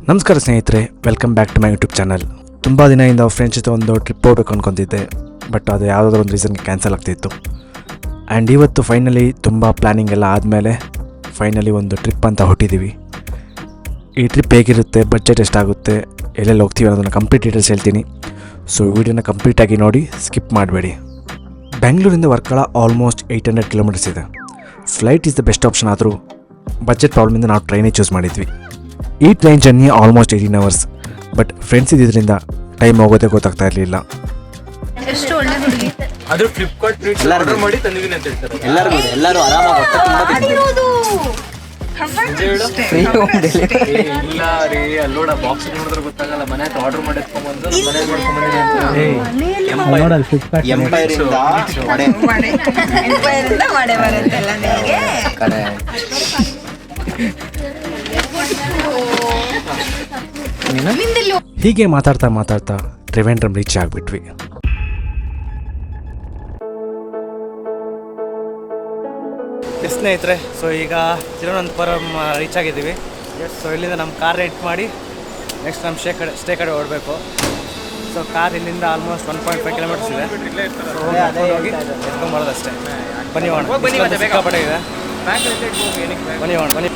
ನಮಸ್ಕಾರ ಸ್ನೇಹಿತರೆ, welcome back to my YouTube channel. ತುಂಬ ದಿನದಿಂದ ಫ್ರೆಂಡ್ಸ್ ಜೊತೆ ಒಂದು ಟ್ರಿಪ್ ಹೋಗ್ಬೇಕು ಅಂದ್ಕೊತಿದ್ದೆ, ಬಟ್ ಅದು ಯಾವುದಾದ್ರೂ ಒಂದು ರೀಸನ್ಗೆ ಕ್ಯಾನ್ಸಲ್ ಆಗ್ತಿತ್ತು. ಆ್ಯಂಡ್ ಇವತ್ತು ಫೈನಲಿ ತುಂಬ ಪ್ಲ್ಯಾನಿಂಗ್ ಎಲ್ಲ ಆದಮೇಲೆ ಫೈನಲಿ ಒಂದು ಟ್ರಿಪ್ ಅಂತ ಹೊಟ್ಟಿದ್ದೀವಿ. ಈ ಟ್ರಿಪ್ ಹೇಗಿರುತ್ತೆ, ಬಡ್ಜೆಟ್ ಎಷ್ಟಾಗುತ್ತೆ, ಎಲ್ಲೆಲ್ಲಿ ಹೋಗ್ತೀವಿ ಅನ್ನೋದನ್ನು ಕಂಪ್ಲೀಟ್ ಡೀಟೇಲ್ಸ್ ಹೇಳ್ತೀನಿ. ಸೊ ವಿಡಿಯೋನ ಕಂಪ್ಲೀಟಾಗಿ ನೋಡಿ, ಸ್ಕಿಪ್ ಮಾಡಬೇಡಿ. ಬೆಂಗಳೂರಿಂದ ವರ್ಕಳ ಆಲ್ಮೋಸ್ಟ್ 800 ಕಿಲೋಮೀಟರ್ಸ್ ಇದೆ. Flight is the best option, ಆದರೂ ಬಡ್ಜೆಟ್ ಪ್ರಾಬ್ಲಮಿಂದ ನಾವು ಟ್ರೈನೇ ಚೂಸ್ ಮಾಡಿದ್ವಿ. ಈ train journey almost 18 hours, but friends ಇದ್ದಿದ್ದರಿಂದ ಟೈಮ್ ಹೋಗೋದೇ ಗೊತ್ತಾಗ್ತಾ ಇರಲಿಲ್ಲ. ಎಷ್ಟು ಒಳ್ಳೆ ಹುಡುಗಿ ಅದು ಫ್ಲಿಪ್ಕಾರ್ಟ್ ಆರ್ಡರ್ ಮಾಡಿ ತಂದಿದ್ದೀನಿ ಅಂತ ಹೇಳ್ತಾರೆ. ಎಲ್ಲರೂ ಆರಾಮಾಗಿ ಇಲ್ಲ ರೀ, ಅಲ್ಲೋಡ ಬಾಕ್ಸ್ ನೋಡಿದ್ರೆ ಗೊತ್ತಾಗಲ್ಲ. ಮನೆ ಹತ್ರ ಆರ್ಡರ್ ಮಾಡಿ ಎತ್ಕೊಂಡ್ಬಂದು ಮನೆಗೆ ಮಾಡ್ಕೊಂಡ್ಬಂದಿದ್ದೀನಿ. ಎಂಪೈರಿಂದ ವಡೆ ಬರುತ್ತಲ್ಲ ನಿಮಗೆ. ಹೀಗೆ ಮಾತಾಡ್ತಾ ಟ್ರಿವೆಂಡ್ರಮ್ ರೀಚ್ ಆಗಿಬಿಟ್ವಿ. ಸ್ನೇಹಿತರೆ, ಸೊ ಈಗ ತಿರುವನಂತಪುರಂ ರೀಚ್ ಆಗಿದ್ದೀವಿ. ಸೊ ಇಲ್ಲಿಂದ ನಮ್ಮ ಕಾರ್ ರೆಂಟ್ ಮಾಡಿ ನೆಕ್ಸ್ಟ್ ನಮ್ಮ ಸ್ಟೇ ಕಡೆ ಹೊರಡಬೇಕು. ಸೊ ಕಾರ್ ಇಲ್ಲಿಂದ ಆಲ್ಮೋಸ್ಟ್ 1.5 kilometers ಇದೆ. ಸೊ ಹೋಗಿ ಎತ್ಕೊಂಡ್ಬರೋದು ಅಷ್ಟೇ. ಬನ್ನಿ ಹೋಣ, ಸಿಕ್ಕಾಪಟ್ಟೆ ಇದೆ. ಬನ್ನಿ ಹೋಣ, ಬನ್ನಿ.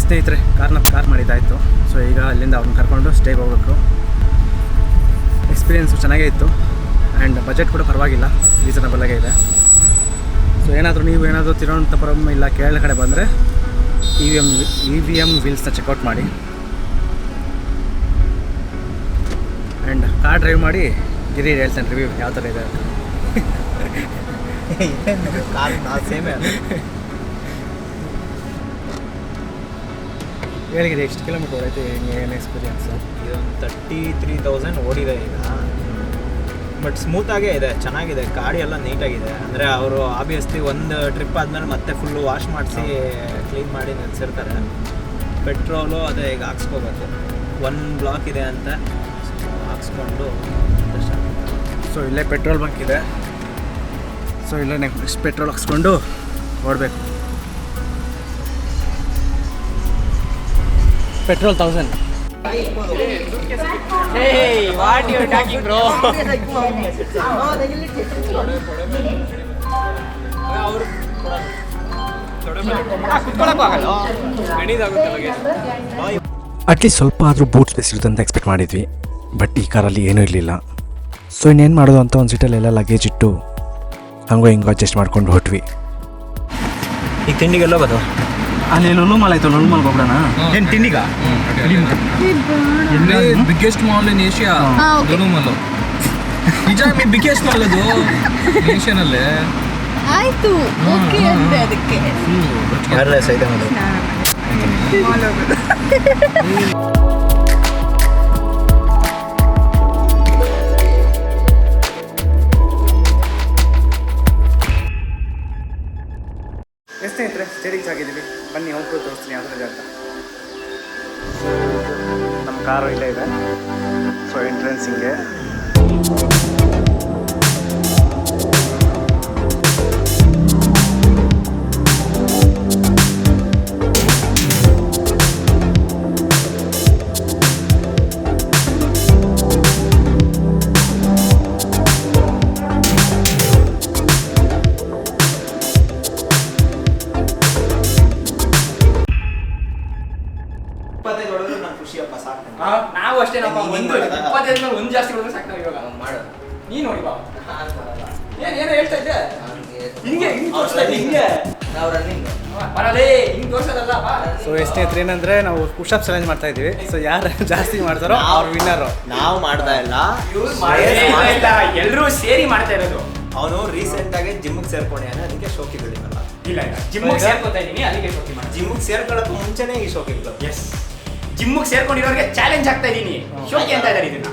ಸ್ನೇಹಿತರೆ, ಕಾರ್ ಮಾಡಿದ್ದಾಯಿತು. ಸೊ ಈಗ ಅಲ್ಲಿಂದ ಅವ್ರನ್ನ ಕರ್ಕೊಂಡು ಸ್ಟೇಗೆ ಹೋಗಬೇಕು. ಎಕ್ಸ್ಪೀರಿಯೆನ್ಸು ಚೆನ್ನಾಗೇ ಇತ್ತು ಆ್ಯಂಡ್ ಬಜೆಟ್ ಕೂಡ ಪರವಾಗಿಲ್ಲ, ರೀಸನಬಲಾಗೇ ಇದೆ. ಸೊ ನೀವು ಏನಾದರೂ ತಿರುವನಂತಪುರಂ ಇಲ್ಲ ಕೇರಳ ಕಡೆ ಬಂದರೆ EVM ವೀಲ್ಸ್ನ ಚೆಕ್ಔಟ್ ಮಾಡಿ ಆ್ಯಂಡ್ ಕಾರ್ ಡ್ರೈವ್ ಮಾಡಿ ಗಿರಿ ಹೇಳ್ತೇನೆ ರಿವ್ಯೂ ಯಾವ ಥರ ಇದೆ. ಸೇಮೇ ಹೇಳಿದ್ರೆ ಎಷ್ಟು ಕಿಲೋಮೀಟರ್ ಐತೆ, ಏನು ಎಕ್ಸ್ಪೀರಿಯನ್ಸು? ಇದೊಂದು 33,000 ಓಡಿದೆ ಈಗ. ಬಟ್ ಸ್ಮೂತಾಗೇ ಇದೆ, ಚೆನ್ನಾಗಿದೆ. ಗಾಡಿ ಎಲ್ಲ ನೀಟಾಗಿದೆ. ಅಂದರೆ ಅವರು ಆಬ್ವಿಯಸ್ಲಿ ಒಂದು ಟ್ರಿಪ್ ಆದಮೇಲೆ ಮತ್ತೆ ಫುಲ್ಲು ವಾಶ್ ಮಾಡಿಸಿ ಕ್ಲೀನ್ ಮಾಡಿ ನಿಲ್ಲಿಸಿರ್ತಾರೆ. ಪೆಟ್ರೋಲು ಅದೇ ಈಗ ಹಾಕ್ಸ್ಕೋಬೇಕು. 1 ಬ್ಲಾಕ್ ಇದೆ ಅಂತ ಹಾಕ್ಸ್ಕೊಂಡು. ಸೊ ಇಲ್ಲೇ ಪೆಟ್ರೋಲ್ ಬಂಕ್ ಇದೆ. ಸೊ ಇಲ್ಲೇ ನೆಕ್ಸ್ಟ್ ಪೆಟ್ರೋಲ್ ಹಾಕ್ಸ್ಕೊಂಡು ಹೊರಡಬೇಕು. Petrol 1000. What you talking bro? At least ಸ್ವಲ್ಪ ಆದರೂ ಬೂಟ್ ಸ್ಪೇಸ್ ಇರುತ್ತೆ ಅಂತ ಎಕ್ಸ್ಪೆಕ್ಟ್ ಮಾಡಿದ್ವಿ, ಬಟ್ ಈ ಕಾರಲ್ಲಿ ಏನೂ ಇರಲಿಲ್ಲ. ಸೊ ಇನ್ನೇನು ಮಾಡೋದು ಅಂತ ಒಂದು ಸೀಟಲ್ಲಿ ಎಲ್ಲ ಲಗೇಜ್ ಇಟ್ಟು ಹಂಗೋ ಹಿಂಗೋ ಅಡ್ಜಸ್ಟ್ ಮಾಡ್ಕೊಂಡು ಹೊಟ್ವಿ. ಈಗ ತಿಂಡಿಗೆಲ್ಲ ಹೋಗೋದು ಅಲ್ಲಿ ಲುಲುಮಾಲ್ ಆಯಿತು, ಲುಲುಮಾಲ್ಗೆ ಹೋಗೋಣ. ಏನು ತಿಂಡಿಗ? Biggest mall in Asia Lulu Mall. ನಿಜ, ಬಿಗ್ಗೆಸ್ಟ್ ಮಾಲ್ ಅದು ಏಷ್ಯಾನಲ್ಲೇ. ಆಯ್ತು, ಓಕೆ ಅಂದ್ರೆ ಅದಕ್ಕೆ ಯಾರಲ್ಲ ಸೈದೆ ಮಾಡೋದು. ಸ್ನೇಹಿತರೆ, ಸ್ಟೇರಿಂಗ್ಸ್ ಆಗಿದ್ದೀವಿ. ಬನ್ನಿ ಹೋಗ್ಬೋದು, ತೋರಿಸ್ತೀನಿ ಯಾವ ಥರ ಅಂತ. ನಮ್ಮ ಕಾರು ಇಲ್ಲೇ ಇದೆ. ಸೊ ಎಂಟ್ರೆನ್ಸ್ ಹಿಂಗೆ. ನಾವು ಅಷ್ಟೇ ನಮ್ಮ 25 ಒಂದು ಜಾಸ್ತಿ ಹೋದ್ರೆ ಸಾಕು. ನಾವು ಇವಾಗ ಮಾಡೋದು ನೀನು ನೋಡಿ ಬಾ. ಏನು ಹೇಳ್ತಾ ಇದ್ದೆ? ಹಿಂಗೆ ತೋರಿಸ್ತಾ ಇದ್ದೆ, ಹಿಂಗೆ ನಾವು ರನ್ನಿಂಗ್ ಬರಲೇ ಹಿಂಗೆ ತೋರಿಸೋದಲ್ಲ ಬಾ. ಸೊ ಸ್ನೇಹಿತರೆ, ಏನಂದರೆ ನಾವು ಪುಷಪ್ ಚಾಲೆಂಜ್ ಮಾಡ್ತಾ ಇದ್ದೀವಿ. ಸೊ ಯಾರು ಜಾಸ್ತಿ ಮಾಡ್ತಾರೋ ಅವ್ರು ವಿನ್ನರು. ನಾವು ಮಾಡ್ತಾ ಇಲ್ಲ, ಎಲ್ಲರೂ ಸೇರಿ ಮಾಡ್ತಾ ಇರೋದು. ಅವನು ರೀಸೆಂಟಾಗಿ ಜಿಮ್ಗೆ ಸೇರ್ಕೊಂಡಿದ್ದಾನೆ, ಅದಕ್ಕೆ ಶೋಕಿ ಬೆಳಿಮಲ್ಲ. ಇಲ್ಲ ಜಿಮ್ಗೆ ಸೇರ್ಕೊತಾ ಇದ್ದೀನಿ, ಅದಕ್ಕೆ ಶೋಕಿ ಮಾಡಿ. ಜಿಮ್ಗೆ ಸೇರ್ಕೊಳ್ಳೋಕ್ಕೂ ಮುಂಚೆನೇ ಈ ಶೋಕಿಗಳು. ಎಸ್, ಜಿಮ್ಗೆ ಸೇರ್ಕೊಂಡಿರೋರಿಗೆ ಚಾಲೆಂಜ್ ಆಗ್ತಾ ಇದ್ದೀನಿ, ಶೋಕಿ ಅಂತ ಇದ್ದಾರೆ ಇದನ್ನ.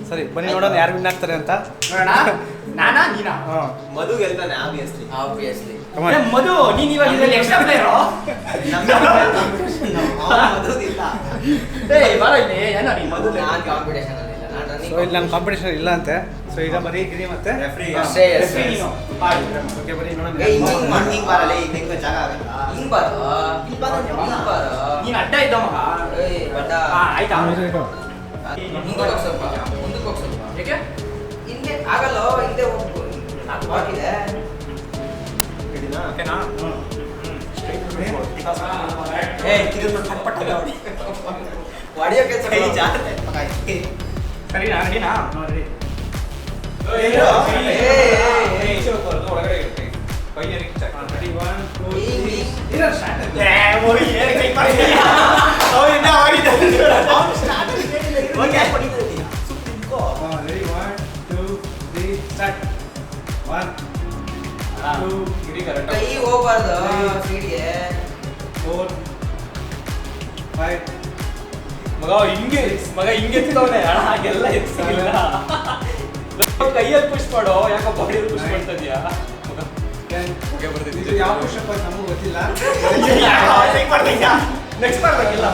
ಸರಿ, ಬನ್ನಿ ನೋಡೋಣ ಯಾರು ವಿನ್ ಆಗ್ತಾರೆ ಅಂತ. ನೋಡೋಣ, ನಾನಾ ನೀನಾ? ಮಧು ಗೆಲ್ತಾನೆ ಆಬ್ವಿಯಸ್ಲಿ. ಮಧು, ನೀನ್ ಇವಾಗ ಇದರಲ್ಲಿ ಎಕ್ಸ್ಟ್ರಾ ಪ್ಲೇಯರು. ಮಧುದಿಲ್ಲ. ಏಯ್ ಬಾರ ಇಲ್ಲಿ ಏನೋ ನೀ ಮೊದಲು ನಾನು ಕಾಂಪಿಟೇಷನ್ ಅಲ್ಲಿ ಇಲ್ಲ ನಾನು ಸೊ ರನ್ನಿಂಗ್ ಇಲ್ಲಿ ನನ್ನ ಕಾಂಪಿಟೇಷನ್ ಇಲ್ಲ ಅಂತೆ ಸೊ ಈಗ ಬರೀ ಗಿರಿ ಮತ್ತೆ Referee. ಅಷ್ಟೇ, yes, Referee yes. ನೀನು. ಓಕೆ ಬರೀ ನೋಡೋಣ ಹಿಂಗ್ ಬರಲ್ಲ ಈಗ ನಿಂಗೆ ಜಾಗ ಆಗಲ್ಲ ಹಿಂಗ್ ಬಾರೋ ಹಿಂಗ್ ಬಾರೋ ನೀನು ಅಡ್ಡ ಇದ್ದ ಮಗ ಏಯ್ ಬಡ್ಡ ಆಯ್ತಾ ಹಿಂಗ್ ಹೋಗ್ ಸ್ವಲ್ಪ ಮುಂದಕ್ಕೆ ಹೋಗ್ ಸ್ವಲ್ಪ ಏಕೆ ಹಿಂದೆ ಆಗಲ್ಲ ಹಿಂದೆ ಹೋಗ್ಬೋದು ಅದು ಬಾಕಿದೆ ಓಕೆನಾ ಏ ಕಿರಿದು ಪಟ್ ಪಟ್ ಹೊಡಿಯೋ ಕೆಲಸ ಸರಿ ನಾನು ರೆಡಿನಾ ನೋಡ್ರಿ ಒಳಗಡೆ ಇರುತ್ತೆ ಕೈಯಲ್ಲಿ ರೆಡಿ 1 2 ಹಿಂಗ್ ಹಿಂಗ್. ಇರೋ ಸ್ಟಾರ್ಟ್ ಏ ಓಯ್ ಏನ್ ಕೈ ಮಾಡಿ ಓಯ್ ಇನ್ನ ಆಗಿದೆ ಅವ್ನು ಸ್ಟಾರ್ಟ್ ಓಕೆ ರೆಡಿ 1 2 3 ಸ್ಟಾರ್ಟ್ 1 2 ಗಿರಿ ಕರೆಕ್ಟ್ ಕೈ ಹೋಗ್ಬಾರ್ದು ಸೀಡ್ಗೆ 4 5 ಮಗ ಹಿಂಗೆ ಎತ್ತಿದವನೇ ಅಣ್ಣ ಹಾಗೆಲ್ಲ ಎತ್ತಿಲ್ಲ ಕೈಯಲ್ಲಿ ಪುಷ್ ಮಾಡೋ ಯಾಕೋ ಬಾಡಿಯಲ್ಲಿ ಪುಷ್ ಮಾಡ್ತಾ ಇದೀಯಾ ಓಕೆ ಬರ್ತಿದ್ದೆ ಇದು ಯಾವ ಪುಷ್ ಅಪ್ ನಮಗೂ ಗೊತ್ತಿಲ್ಲ ನೆಕ್ಸ್ಟ್ ಮಾಡ್ಬೇಕಿಲ್ಲ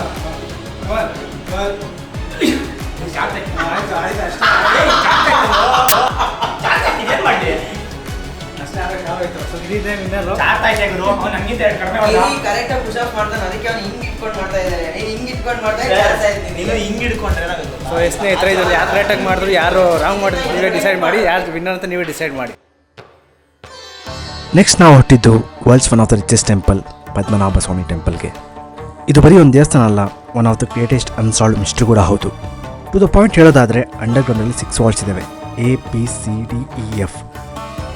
ಏನ್ ಮಾಡಿ ಅಷ್ಟೇ ಆಗೋಯ್ತು ಸೊ ಇದಿದೆ ವಿನ್ನರು ಚಾರ್ಟ್ ಆಯ್ತು ಗುರು ಅವ್ನು ಹಂಗಿಂತ ಕಡಿಮೆ ಕೈ ಕರೆಕ್ಟ್ ಆಗಿ ಪುಷ್ ಅಪ್ ಮಾಡ್ತಾನೆ ಅದಕ್ಕೆ ಅವ್ನು ಹಿಂಗ್ ಇಟ್ಕೊಂಡು ಮಾಡ್ತಾ ಇದ್ದಾರೆ ನೀನು ಹಿಂಗ್ ಇಟ್ಕೊಂಡು ಮಾಡ್ತಾ ನೀನು ಹಿಂಗ್ ಹಿಡ್ಕೊಂಡ್ರೆ ಏನಾಗುತ್ತೆ ಸೊ ಸ್ನೇಹಿತರೆ ಇದರಲ್ಲಿ ಯಾರು ಕರೆಕ್ಟಾಗಿ ಮಾಡಿದ್ರು ಯಾರು ರಾಂಗ್ ಮಾಡಿದ್ರು ನೀವೇ ಡಿಸೈಡ್ ಮಾಡಿ ಯಾರು ವಿನ್ನರ್ ಅಂತ ನೀವೇ ಡಿಸೈಡ್ ಮಾಡಿ ನೆಕ್ಸ್ಟ್ ನಾವು ಹೊಟ್ಟಿದ್ದು world's one of the richest temple Padmanabha Swamy ಟೆಂಪಲ್ಗೆ. ಇದು ಬರೀ ಒಂದು ದೇವಸ್ಥಾನ ಅಲ್ಲ, one of the greatest unsolved mystery ಕೂಡ ಹೌದು. ಟು ದ ಪಾಯಿಂಟ್ ಹೇಳೋದಾದರೆ ಅಂಡರ್ಗ್ರೌಂಡಲ್ಲಿ 6 ವಾಲ್ಸ್ ಇದ್ದಾವೆ, ABCDEF.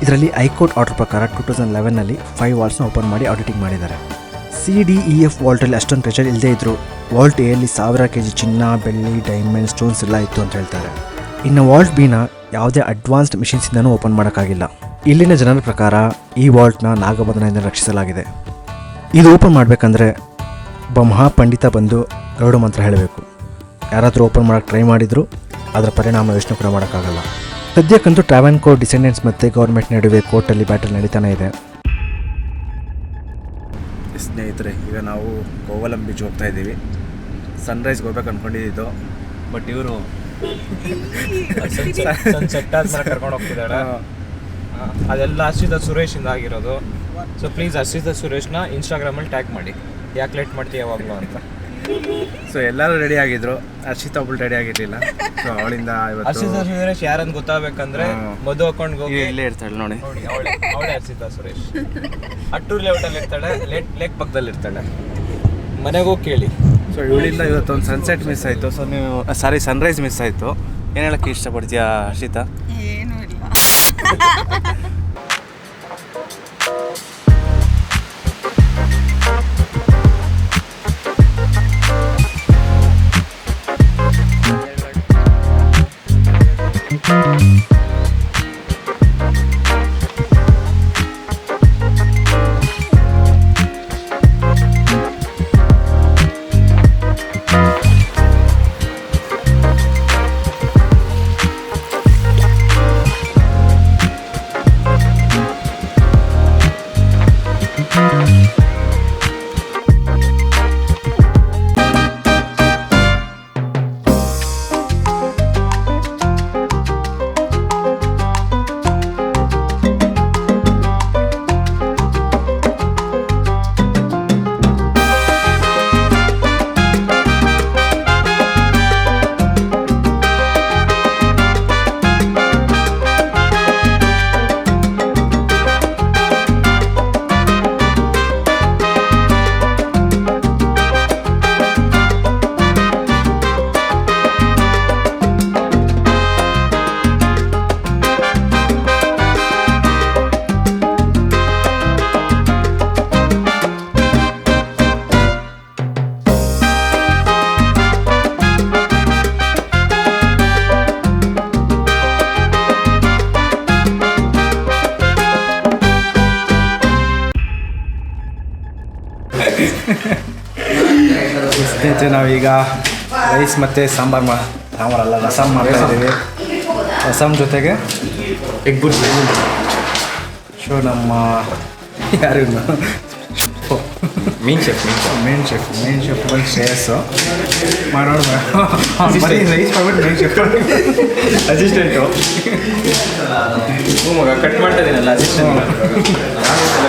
ಇದರಲ್ಲಿ ಹೈಕೋರ್ಟ್ ಆರ್ಡರ್ ಪ್ರಕಾರ 2011ನಲ್ಲಿ 5 ವಾಲ್ಸ್ನ ಓಪನ್ ಮಾಡಿ ಆಡಿಟಿಂಗ್ ಮಾಡಿದ್ದಾರೆ. CDEF ವಾಲ್ಟಲ್ಲಿ ಅಷ್ಟೊಂದು ಪ್ರೆಷರ್ ಇಲ್ಲದೇ ಇದ್ದರು ವಾಲ್ಟ್ ಎಲ್ಲಿ 1000 kg ಚಿನ್ನ, ಬೆಳ್ಳಿ, ಡೈಮಂಡ್, ಸ್ಟೋನ್ಸ್ ಎಲ್ಲ ಇತ್ತು ಅಂತ ಹೇಳ್ತಾರೆ. ಇನ್ನು ವಾಲ್ಟ್ ಬಿನ ಯಾವುದೇ ಅಡ್ವಾನ್ಸ್ಡ್ ಮಿಷಿನ್ಸಿಂದನೂ ಓಪನ್ ಮಾಡೋಕ್ಕಾಗಿಲ್ಲ. ಇಲ್ಲಿನ ಜನರ ಪ್ರಕಾರ ಈ ವಾಲ್ಟ್ನ ನಾಗಬಂಧನದಿಂದ ರಕ್ಷಿಸಲಾಗಿದೆ. ಇದು ಓಪನ್ ಮಾಡಬೇಕಂದ್ರೆ ಒಬ್ಬ ಮಹಾಪಂಡಿತ ಬಂದು ಗರುಡ ಮಂತ್ರ ಹೇಳಬೇಕು. ಯಾರಾದರೂ ಓಪನ್ ಮಾಡೋಕ್ಕೆ ಟ್ರೈ ಮಾಡಿದ್ರು ಅದರ ಪರಿಣಾಮ ಯೋಚನೆ ಕೂಡ ಮಾಡೋಕ್ಕಾಗಲ್ಲ. ಸದ್ಯಕ್ಕಂತೂ ಟ್ರಾವೆನ್ಕೋರ್ ಡಿಸೆಂಡೆಂಟ್ಸ್ ಮತ್ತು ಗೌರ್ಮೆಂಟ್ ನಡುವೆ ಕೋರ್ಟಲ್ಲಿ ಬ್ಯಾಟಲ್ ನಡೀತಾನೆ ಇದೆ. ಸ್ನೇಹಿತರೆ, ಈಗ ನಾವು ಕೋವಲಂ ಬೀಚ್ ಹೋಗ್ತಾ ಇದ್ದೀವಿ. ಸನ್ರೈಸ್ಗೆ ಹೋಗ್ಬೇಕು ಅಂದ್ಕೊಂಡಿದ್ದು, ಬಟ್ ಇವರು ಸನ್ಸೆಟ್ ಆದ್ಮೇಲೆ ಕರ್ಕೊಂಡು ಹೋಗ್ತಿದ್ದಾಳೆ. ಅದೆಲ್ಲ ಹರ್ಷಿತ ಸುರೇಶಿಂದ ಆಗಿರೋದು. ಸೊ ಪ್ಲೀಸ್ ಹರ್ಷಿತ ಸುರೇಶ್ನ ಇನ್ಸ್ಟಾಗ್ರಾಮಲ್ಲಿ ಟ್ಯಾಗ್ ಮಾಡಿ. ಯಾಕೆ ಲೇಟ್ ಮಾಡ್ತೀಯ ಯಾವಾಗಲೂ ಅಂತ. ಸೊ ಎಲ್ಲರೂ ರೆಡಿ ಆಗಿದ್ರು, ಹರ್ಷಿತಾ ಒಬ್ಬಳು ರೆಡಿ ಆಗಿರಲಿಲ್ಲ. ಸೊ ಅವಳಿಂದ ಹರ್ಷಿತ ಸುರೇಶ್ ಯಾರಂತ ಗೊತ್ತಾಗಬೇಕಂದ್ರೆ ಮಧು ಅಕೌಂಟ್ಗೆ ಹೋಗಿ ಇಲ್ಲೇ ಇರ್ತಾಳೆ ನೋಡಿ. ಅವಳೆ ಹರ್ಷಿತಾ ಸುರೇಶ್. ಅಟ್ಟೂರ್ ಲೇಔಟಲ್ಲಿ ಇರ್ತಾಳೆ, ಲೇಕ್ ಪಕ್ಕದಲ್ಲಿ ಇರ್ತಾಳೆ. ಮನೆಗೆ ಹೋಗಿ ಕೇಳಿ. ಸೊ ಇವಳಿಂದ ಇವತ್ತೊಂದು ಸನ್ಸೆಟ್ ಮಿಸ್ ಆಯಿತು. ಸೊ ನೀವು ಸನ್ರೈಸ್ ಮಿಸ್ ಆಯಿತು. ಏನು ಹೇಳೋಕ್ಕೆ ಇಷ್ಟಪಡ್ತೀಯಾ ಹರ್ಷಿತಾ? ಏನೂ ಇಲ್ಲ. ಸ್ನೇಹಿತರೆ, ನಾವೀಗ ರೈಸ್ ಮತ್ತು ಸಾಂಬಾರಲ್ಲ ರಸಮ್ ಮಾಡ್ತಾ ಇದ್ದೀವಿ. ರಸಮ್ ಜೊತೆಗೆ ಎಗ್ ಬುರ್ಜಿ. ಸೊ ನಮ್ಮ ಯಾರು ಮೀನ್ ಶೆಫ್ ಮೇನ್ ಶೆಫ್ ಬಂದು ಶ್ರೇಯಸ್ಸು ಮಾಡೋಣ ಬರೀ ರೈಸ್ ಮಾಡ್ಬಿಟ್ಟು ಮೇನ್ ಶೆಫ್ ಅಸಿಸ್ಟೆಂಟು ಮಗ ಕಟ್ ಮಾಡ್ತಾ ಇದ್ದೀನಲ್ಲ ಅಸಿಸ್ಟೆಂಟ್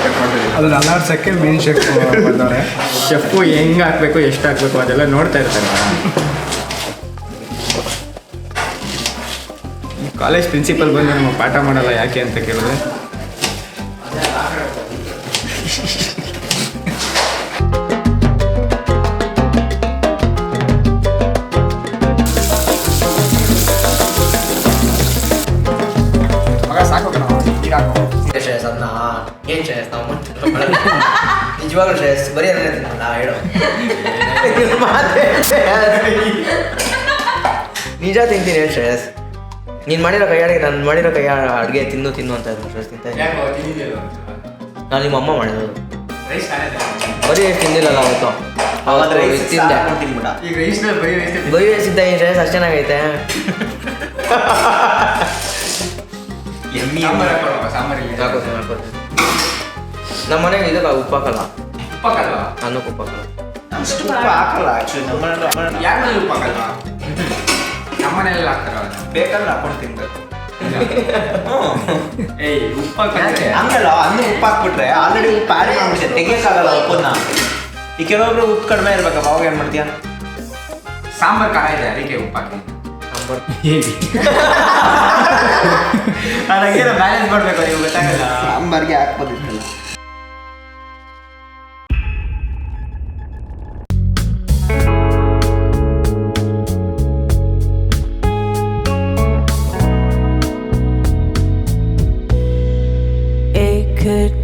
ಕಟ್ ಮಾಡ್ತಾ ಇದ್ದೀನಿ. ಅದನ್ನ ಅಲ್ಲಾಡ್ಸೋಕ್ಕೆ ಮೇನ್ ಶೆಫ್ ಬಂದವ್ರೆ. ಶೆಫು ಹೆಂಗೆ ಹಾಕಬೇಕು ಎಷ್ಟು ಹಾಕಬೇಕು ಅದೆಲ್ಲ ನೋಡ್ತಾ ಇರ್ತಾರೆ. ಕಾಲೇಜ್ ಪ್ರಿನ್ಸಿಪಲ್ ಬಂದು ನಮಗೆ ಪಾಠ ಮಾಡಲ್ಲ ಯಾಕೆ ಅಂತ ಕೇಳಿದ್ರೆ ಮಗ ಸಾಕು ಈಗ ಶ್ರೇಯಸ್ ಅದನ್ನ ಏನು ಶ್ರೇಯಸ್ ನಾವು ನಿಜವಾಗ್ಲೂ ಶ್ರೇಯಸ್ ಬರೀ ಅದನ್ನ ಹೇಳು ನಿಜ ತಿಂತೀನಿ ಹೇಳಿ ಶ್ರೇಯಸ್. ನೀನು ಮಾಡಿರೋ ಕೈಯಾಡಿಗೆ ನಾನು ಮಾಡಿರೋ ಕೈ ಅಡುಗೆ ತಿನ್ನು ಅಂತ ಇದ್ರು ಶ್ರೇಯಸ್ ತಿಂತ ನಾನು ನಿಮ್ಮ ಅಮ್ಮ ಮಾಡಿರೋದು ಬರೀ ತಿಂದಿಲ್ಲಲ್ಲ ಅವತ್ತು ತಿಂದೆ ಈಗ ರೈಸ್ನಲ್ಲಿ ಬರೀ ಸಿದ್ಧ ಏನು ಶ್ರೇಯಸ್ ಅಷ್ಟು ಚೆನ್ನಾಗೈತೆ. ಹಾಕೋತೀನಿ ನಮ್ಮ ಮನೆಗೆ ಇದಕ್ಕೆ ಉಪ್ಪು ಹಾಕಲ್ಲ ಅನ್ನಕ್ಕೆ ಉಪ್ಪು ಹಾಕಲ್ಲ. ಹಾಕಲ್ಲ ಆ್ಯಕ್ಚುಲಿ ಯಾರ ಮನೇಲಿ ಉಪ್ಪು ಹಾಕಲ್ವಾ? ನಮ್ಮ ಮನೆಯಲ್ಲಿ ಹಾಕ್ತಾರ ಬೇಕಾದ್ರೆ ಹಾಕೊಂಡು ತಿನ್ಬೇಕು. ಏಯ್ ಉಪ್ಪು ಹಾಕಂದ್ರೆ ಹಂಗಲ್ಲ ಅನ್ನ ಉಪ್ಪು ಹಾಕ್ಬಿಟ್ರೆ ಆಲ್ರೆಡಿ ಉಪ್ಪು ಆ್ಯಡ್ ಮಾಡ್ಬಿಟ್ಟೆ ತೆಗಿಯೋಕ್ಕಾಗಲ್ಲ ಉಪ್ಪನ್ನ. ಈ ಕೆಲವೊಬ್ರು ಉಪ್ಪು ಕಡಿಮೆ ಇರ್ಬೇಕಪ್ಪ ಅವಾಗ ಏನು ಮಾಡ್ತೀಯ? ಸಾಂಬಾರ್ ಖಾರ ಇದೆ ಅದಕ್ಕೆ ಉಪ್ಪು ಹಾಕಿ ನನಗೇನು ಬ್ಯಾಲೆನ್ಸ್ ಮಾಡಬೇಕು ನೀವು ಗೊತ್ತಾಗಲ್ಲ. ಸಾಂಬಾರ್ಗೆ ಹಾಕ್ಬೋದಿತ್ತಲ್ಲ. It could